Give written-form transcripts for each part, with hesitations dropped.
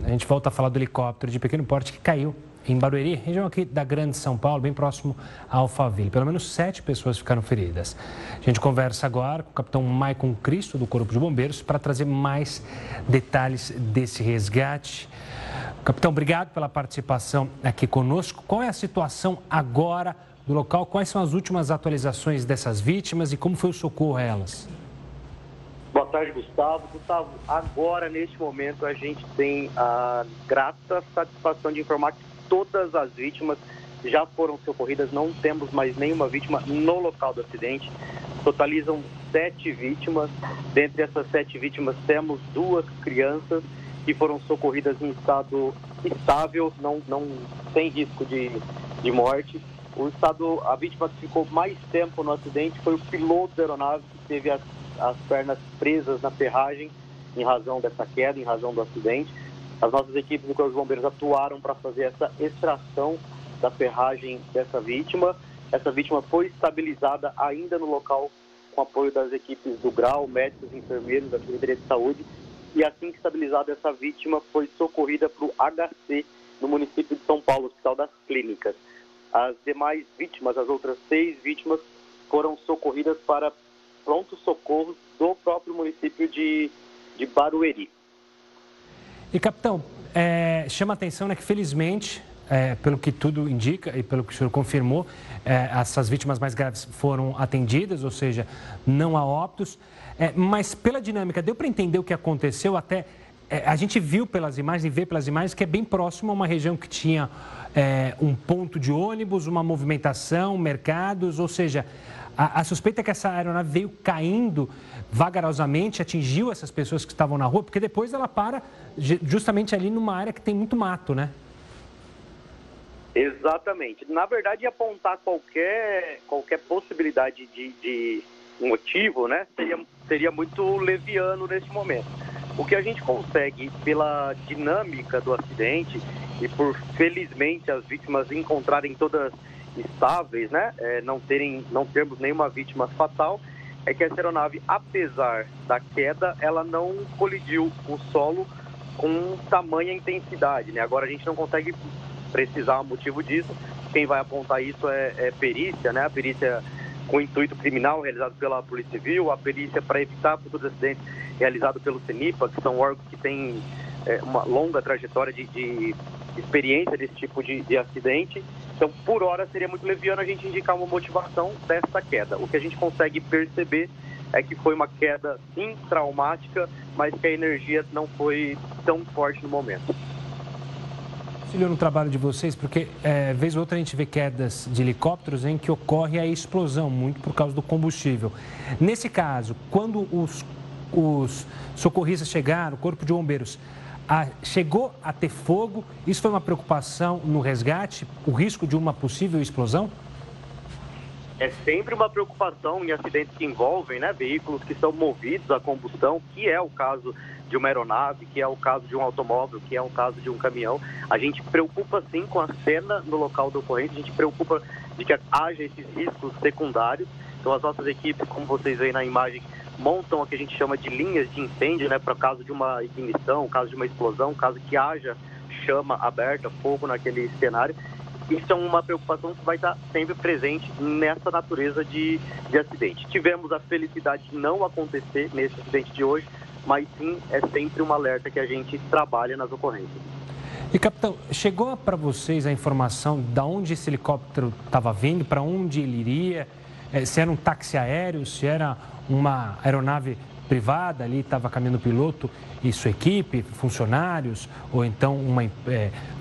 A gente volta a falar do helicóptero de pequeno porte que caiu em Barueri, região aqui da Grande São Paulo, bem próximo a Alphaville. Pelo menos 7 pessoas ficaram feridas. A gente conversa agora com o capitão Maicon Cristo, do Corpo de Bombeiros, para trazer mais detalhes desse resgate. Capitão, obrigado pela participação aqui conosco. Qual é a situação agora do local? Quais são as últimas atualizações dessas vítimas e como foi o socorro a elas? Boa tarde, Gustavo. Gustavo, agora, neste momento, a gente tem a grata satisfação de informar que todas as vítimas já foram socorridas. Não temos mais nenhuma vítima no local do acidente. Totalizam 7 vítimas. Dentre essas 7 vítimas, temos 2 crianças que foram socorridas em estado estável, não sem risco de morte. A vítima que ficou mais tempo no acidente foi o piloto da aeronave, que teve as pernas presas na ferragem em razão dessa queda, em razão do acidente. As nossas equipes do Corpo de Bombeiros atuaram para fazer essa extração da ferragem dessa vítima. Essa vítima foi estabilizada ainda no local com apoio das equipes do GRAU, médicos, enfermeiros, da Secretaria de Saúde. E assim que estabilizada, essa vítima foi socorrida para o HC, no município de São Paulo, Hospital das Clínicas. As demais vítimas, as outras 6 vítimas, foram socorridas para pronto-socorro do próprio município de Barueri. E, capitão, chama a atenção, né, que felizmente, pelo que tudo indica e pelo que o senhor confirmou, essas vítimas mais graves foram atendidas, ou seja, não há óbitos. Mas pela dinâmica, deu para entender o que aconteceu até... a gente viu pelas imagens e vê pelas imagens que é bem próximo a uma região que tinha um ponto de ônibus, uma movimentação, mercados, ou seja... A suspeita é que essa aeronave veio caindo vagarosamente, atingiu essas pessoas que estavam na rua, porque depois ela para justamente ali numa área que tem muito mato, né? Exatamente. Na verdade, apontar qualquer possibilidade de motivo, né, seria muito leviano nesse momento. O que a gente consegue, pela dinâmica do acidente e por, felizmente, as vítimas encontrarem todas estáveis, né, não termos nenhuma vítima fatal, é que essa aeronave, apesar da queda, ela não colidiu o solo com tamanha intensidade, né? Agora a gente não consegue precisar o motivo disso. Quem vai apontar isso é perícia, né? A perícia com intuito criminal realizada pela Polícia Civil, a perícia para evitar futuros acidentes realizado pelo CENIPA, que são órgãos que têm uma longa trajetória de experiência desse tipo de acidente. Então, por hora, seria muito leviano a gente indicar uma motivação dessa queda. O que a gente consegue perceber é que foi uma queda, sim, traumática, mas que a energia não foi tão forte no momento. Auxílio no trabalho de vocês, porque vez ou outra a gente vê quedas de helicópteros em que ocorre a explosão, muito por causa do combustível. Nesse caso, quando os socorristas chegaram, o Corpo de Bombeiros, chegou a ter fogo? Isso foi uma preocupação no resgate? O risco de uma possível explosão? É sempre uma preocupação em acidentes que envolvem, né, veículos que são movidos a combustão, que é o caso de uma aeronave, que é o caso de um automóvel, que é o caso de um caminhão. A gente preocupa sim com a cena no local da ocorrência, a gente preocupa de que haja esses riscos secundários. Então as nossas equipes, como vocês veem na imagem, montam o que a gente chama de linhas de incêndio, né, para caso de uma ignição, caso de uma explosão, caso que haja chama aberta, fogo naquele cenário. Isso é uma preocupação que vai estar sempre presente nessa natureza de acidente. Tivemos a felicidade de não acontecer nesse acidente de hoje, mas sim, é sempre um alerta que a gente trabalha nas ocorrências. E, capitão, chegou para vocês a informação de onde esse helicóptero estava vindo, para onde ele iria? Se era um táxi aéreo, se era uma aeronave privada, ali estava caminhando o piloto e sua equipe, funcionários, ou então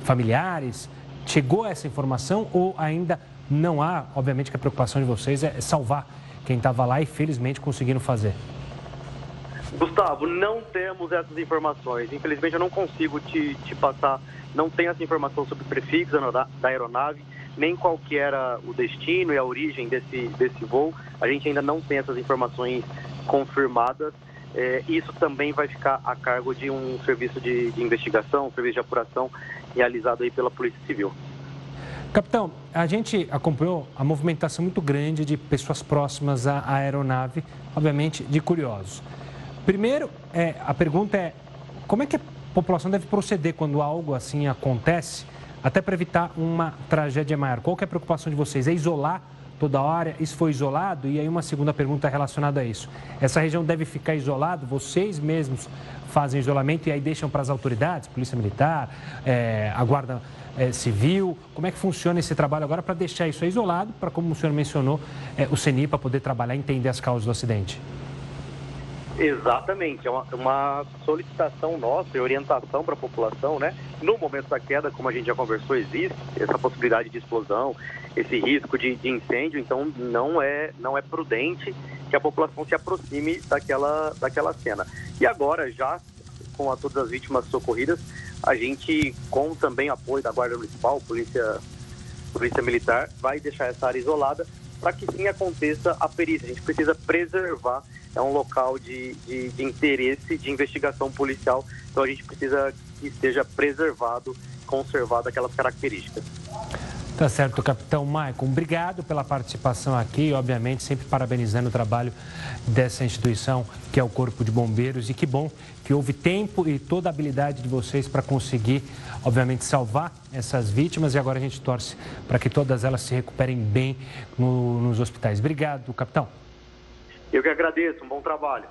familiares? Chegou essa informação ou ainda não há? Obviamente que a preocupação de vocês é salvar quem estava lá e felizmente conseguiram fazer. Gustavo, não temos essas informações. Infelizmente eu não consigo te passar, não tenho essa informação sobre o prefixo da aeronave, nem qual que era o destino e a origem desse voo. A gente ainda não tem essas informações confirmadas. Isso também vai ficar a cargo de um serviço de investigação, um serviço de apuração realizado aí pela Polícia Civil. Capitão, a gente acompanhou a movimentação muito grande de pessoas próximas à aeronave, obviamente de curiosos. Primeiro, a pergunta é, como é que é a população deve proceder quando algo assim acontece, até para evitar uma tragédia maior? Qual que é a preocupação de vocês? É isolar toda hora? Isso foi isolado? E aí uma segunda pergunta relacionada a isso. Essa região deve ficar isolada? Vocês mesmos fazem isolamento e aí deixam para as autoridades, Polícia Militar, a Guarda Civil? Como é que funciona esse trabalho agora para deixar isso isolado, para, como o senhor mencionou, o CENIPA poder trabalhar e entender as causas do acidente? Exatamente, é uma solicitação nossa e orientação para a população, né? No momento da queda, como a gente já conversou, existe essa possibilidade de explosão, esse risco de incêndio, então não é prudente que a população se aproxime daquela cena. E agora, já com todas as vítimas socorridas, a gente, com também apoio da Guarda Municipal, Polícia Militar, vai deixar essa área isolada para que sim aconteça a perícia. A gente precisa preservar, é um local de interesse, de investigação policial, então a gente precisa que esteja preservado, conservado aquelas características. Tá certo, capitão Maicon. Obrigado pela participação aqui, obviamente, sempre parabenizando o trabalho dessa instituição, que é o Corpo de Bombeiros. E que bom que houve tempo e toda a habilidade de vocês para conseguir, obviamente, salvar essas vítimas. E agora a gente torce para que todas elas se recuperem bem nos hospitais. Obrigado, capitão. Eu que agradeço, um bom trabalho.